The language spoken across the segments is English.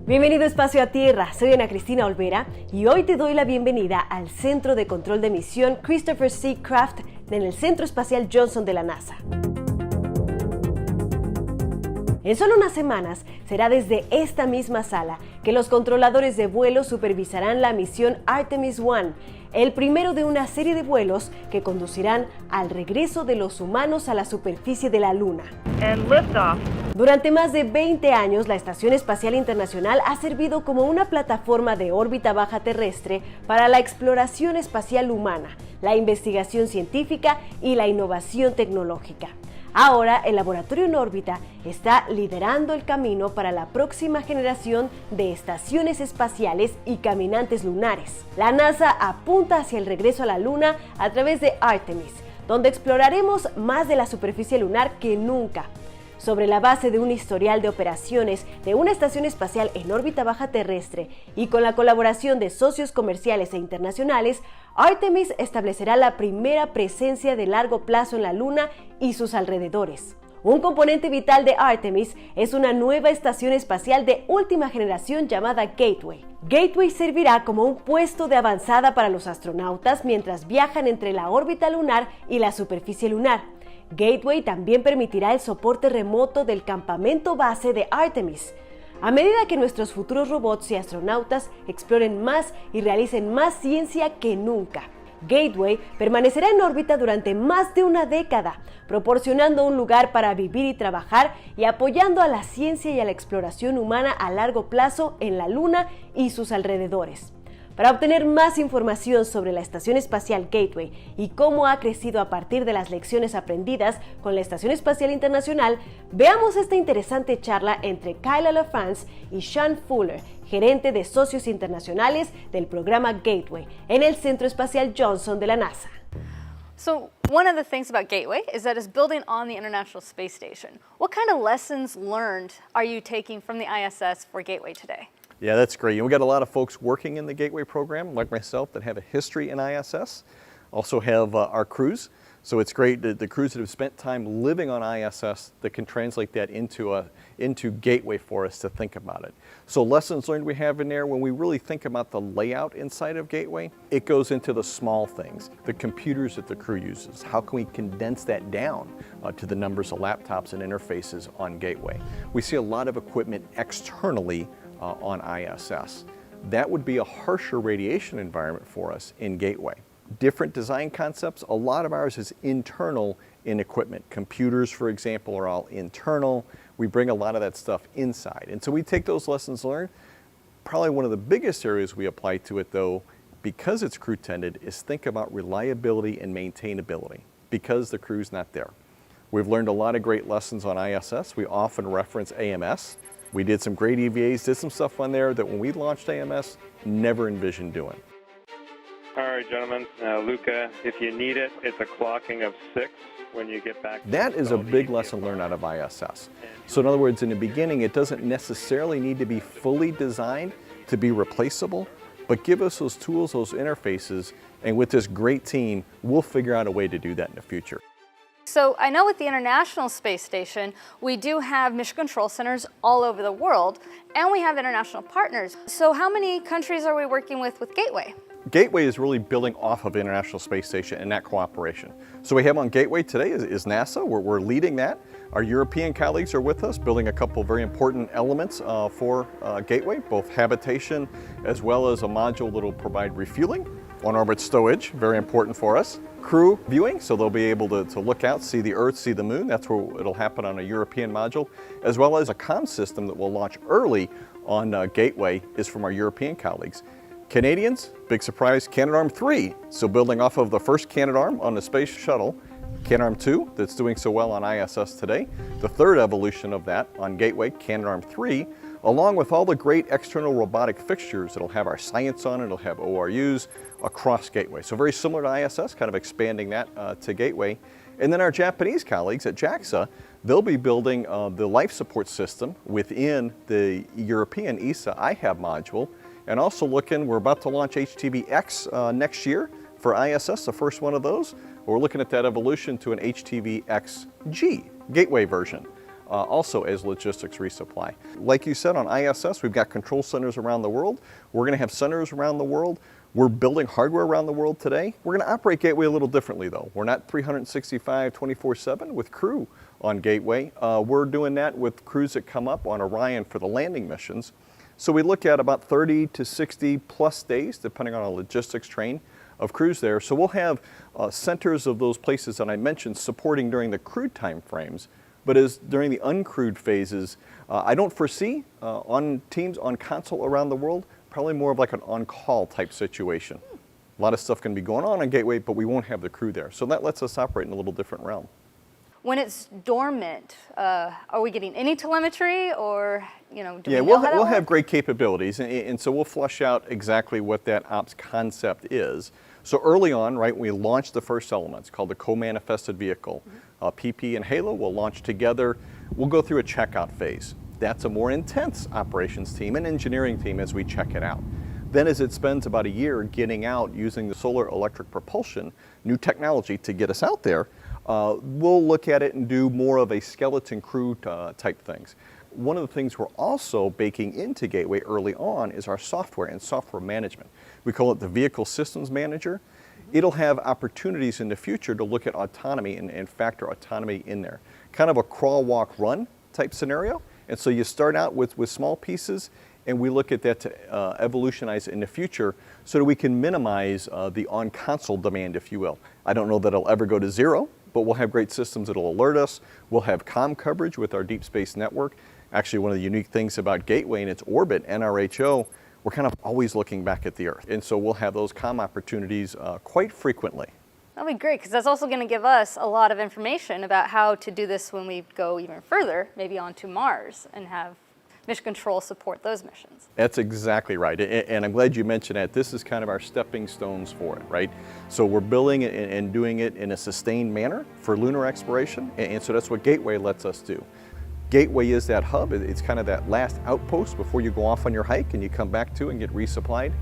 Bienvenido a Espacio a Tierra, soy Ana Cristina Olvera y hoy te doy la bienvenida al Centro de Control de Misión Christopher C. Kraft en el Centro Espacial Johnson de la NASA. En solo unas semanas será desde esta misma sala que los controladores de vuelo supervisarán la misión Artemis 1, el primero de una serie de vuelos que conducirán al regreso de los humanos a la superficie de la Luna. Durante más de 20 años, la Estación Espacial Internacional ha servido como una plataforma de órbita baja terrestre para la exploración espacial humana, la investigación científica y la innovación tecnológica. Ahora, el laboratorio en órbita está liderando el camino para la próxima generación de estaciones espaciales y caminantes lunares. La NASA apunta hacia el regreso a la Luna a través de Artemis, donde exploraremos más de la superficie lunar que nunca. Sobre la base de un historial de operaciones de una estación espacial en órbita baja terrestre y con la colaboración de socios comerciales e internacionales, Artemis establecerá la primera presencia de largo plazo en la Luna y sus alrededores. Un componente vital de Artemis es una nueva estación espacial de última generación llamada Gateway. Gateway servirá como un puesto de avanzada para los astronautas mientras viajan entre la órbita lunar y la superficie lunar. Gateway también permitirá el soporte remoto del campamento base de Artemis. A medida que nuestros futuros robots y astronautas exploren más y realicen más ciencia que nunca, Gateway permanecerá en órbita durante más de una década, proporcionando un lugar para vivir y trabajar y apoyando a la ciencia y a la exploración humana a largo plazo en la Luna y sus alrededores. Para obtener más información sobre la Estación Espacial Gateway y cómo ha crecido a partir de las lecciones aprendidas con la Estación Espacial Internacional, veamos esta interesante charla entre Kyla LaFrance y Sean Fuller, gerente de socios internacionales del programa Gateway en el Centro Espacial Johnson de la NASA. So one of the things about Gateway is that it's building on the International Space Station. What kind of lessons learned are you taking from the ISS for Gateway today? Yeah, that's great. We got a lot of folks working in the Gateway program, like myself, that have a history in ISS. Also have our crews. So it's great that the crews that have spent time living on ISS that can translate that into Gateway for us to think about it. So lessons learned we have in there, when we really think about the layout inside of Gateway, it goes into the small things, the computers that the crew uses. How can we condense that down to the numbers of laptops and interfaces on Gateway? We see a lot of equipment externally on ISS. That would be a harsher radiation environment for us in Gateway. Different design concepts, a lot of ours is internal in equipment. Computers, for example, are all internal. We bring a lot of that stuff inside. And so we take those lessons learned. Probably one of the biggest areas we apply to it, though, because it's crew-tended, is think about reliability and maintainability, because the crew's not there. We've learned a lot of great lessons on ISS. We often reference AMS. We did some great EVAs, did some stuff on there that when we launched AMS, never envisioned doing. All right, gentlemen, Luca, if you need it, it's a clocking of 6 when you get back. That is a big lesson learned out of ISS. So in other words, in the beginning, it doesn't necessarily need to be fully designed to be replaceable, but give us those tools, those interfaces, and with this great team, we'll figure out a way to do that in the future. So I know with the International Space Station, we do have mission control centers all over the world, and we have international partners. So how many countries are we working with Gateway? Gateway is really building off of the International Space Station and that cooperation. So we have on Gateway today is NASA. We're leading that. Our European colleagues are with us, building a couple very important elements for Gateway, both habitation as well as a module that will provide refueling, on-orbit stowage, very important for us. Crew viewing, so they'll be able to look out, see the Earth, see the Moon. That's where it'll happen on a European module, as well as a comm system that will launch early on Gateway is from our European colleagues. Canadians, big surprise, Canadarm3. So building off of the first Canadarm on the Space Shuttle, Canadarm2 that's doing so well on ISS today. The third evolution of that on Gateway, Canadarm3, along with all the great external robotic fixtures that'll have our science on it, it'll have ORUs across Gateway. So very similar to ISS, kind of expanding that to Gateway. And then our Japanese colleagues at JAXA, they'll be building the life support system within the European ESA IHAB module. And also we're about to launch HTV-X next year for ISS, the first one of those. We're looking at that evolution to an HTV-XG Gateway version. also as logistics resupply. Like you said, on ISS, we've got control centers around the world. We're going to have centers around the world. We're building hardware around the world today. We're going to operate Gateway a little differently, though. We're not 365, 24/7 with crew on Gateway. We're doing that with crews that come up on Orion for the landing missions. So we look at about 30 to 60 plus days, depending on our logistics train, of crews there. So we'll have centers of those places that I mentioned supporting during the crewed time frames. But as during the uncrewed phases, I don't foresee on teams on console around the world, probably more of like an on-call type situation. A lot of stuff can be going on Gateway, but we won't have the crew there. So that lets us operate in a little different realm. When it's dormant, are we getting any telemetry, or do we know we'll how that we'll works? have great capabilities, and so we'll flesh out exactly what that ops concept is. So early on, right, we launched the first elements called the co-manifested vehicle. PP and Halo will launch together. We'll go through a checkout phase. That's a more intense operations team and engineering team as we check it out. Then as it spends about a year getting out using the solar electric propulsion, new technology to get us out there, we'll look at it and do more of a skeleton crew type things. One of the things we're also baking into Gateway early on is our software and software management. We call it the Vehicle Systems Manager. It'll have opportunities in the future to look at autonomy and factor autonomy in there. Kind of a crawl, walk, run type scenario. And so you start out with small pieces, and we look at that to evolutionize in the future so that we can minimize the on-console demand, if you will. I don't know that it'll ever go to zero, but we'll have great systems that'll alert us. We'll have comm coverage with our deep space network. Actually, one of the unique things about Gateway and its orbit, NRHO, we're kind of always looking back at the Earth. And so we'll have those comm opportunities quite frequently. That'll be great, because that's also going to give us a lot of information about how to do this when we go even further, maybe onto Mars, and have mission control support those missions. That's exactly right, and I'm glad you mentioned that. This is kind of our stepping stones for it, right? So we're building it and doing it in a sustained manner for lunar exploration, and so that's what Gateway lets us do. Gateway is that hub. It's kind of that last outpost before you go off on your hike and you come back to and get resupplied.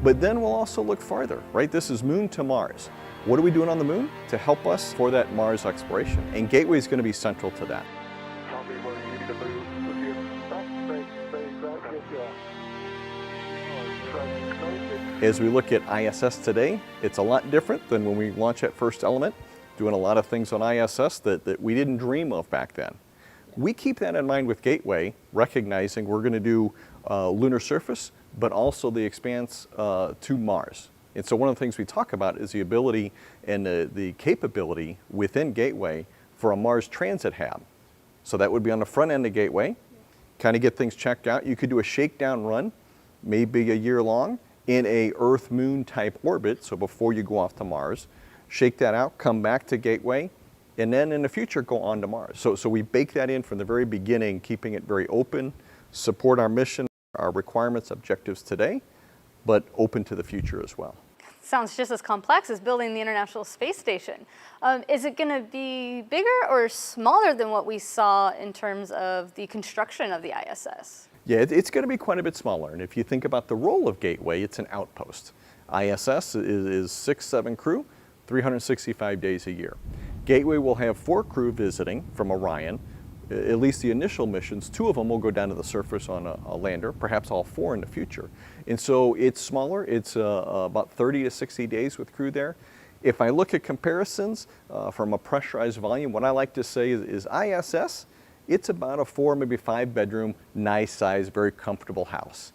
But then we'll also look farther, right? This is Moon to Mars. What are we doing on the Moon to help us for that Mars exploration? And Gateway is going to be central to that. As we look at ISS today, it's a lot different than when we launched that first element, doing a lot of things on ISS that we didn't dream of back then. We keep that in mind with Gateway, recognizing we're going to do lunar surface, but also the expanse to Mars. And so one of the things we talk about is the ability and the capability within Gateway for a Mars transit hab. So that would be on the front end of Gateway, kind of get things checked out. You could do a shakedown run, maybe a year long, in a Earth-Moon type orbit, so before you go off to Mars. Shake that out, come back to Gateway, and then in the future go on to Mars. So we bake that in from the very beginning, keeping it very open, support our mission, our requirements, objectives today, but open to the future as well. Sounds just as complex as building the International Space Station. Is it going to be bigger or smaller than what we saw in terms of the construction of the ISS? Yeah, it's going to be quite a bit smaller. And if you think about the role of Gateway, it's an outpost. ISS is 6-7 crew, 365 days a year. Gateway will have 4 crew visiting from Orion. At least the initial missions, 2 of them will go down to the surface on a lander, perhaps all 4 in the future. And so it's smaller. It's about 30 to 60 days with crew there. If I look at comparisons from a pressurized volume, what I like to say is ISS, it's about a 4, maybe 5 bedroom, nice size, very comfortable house.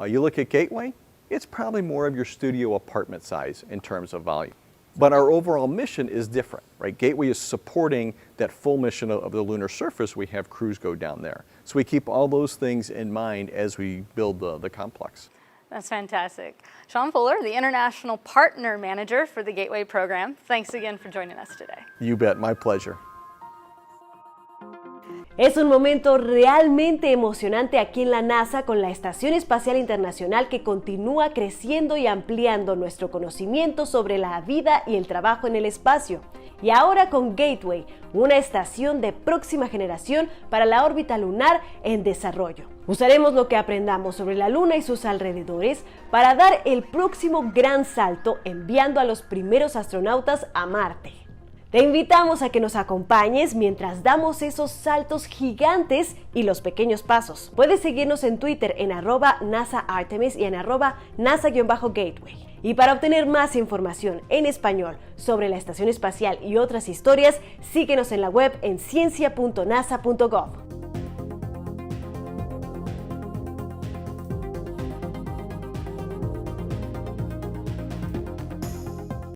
You look at Gateway, it's probably more of your studio apartment size in terms of volume. But our overall mission is different, right? Gateway is supporting that full mission of the lunar surface. We have crews go down there. So we keep all those things in mind as we build the complex. That's fantastic. Sean Fuller, the International Partner Manager for the Gateway program. Thanks again for joining us today. You bet, my pleasure. Es un momento realmente emocionante aquí en la NASA con la Estación Espacial Internacional que continúa creciendo y ampliando nuestro conocimiento sobre la vida y el trabajo en el espacio. Y ahora con Gateway, una estación de próxima generación para la órbita lunar en desarrollo. Usaremos lo que aprendamos sobre la Luna y sus alrededores para dar el próximo gran salto enviando a los primeros astronautas a Marte. Te invitamos a que nos acompañes mientras damos esos saltos gigantes y los pequeños pasos. Puedes seguirnos en Twitter en @NASAArtemis y en @NASA_Gateway. Y para obtener más información en español sobre la Estación Espacial y otras historias, síguenos en la web en ciencia.nasa.gov.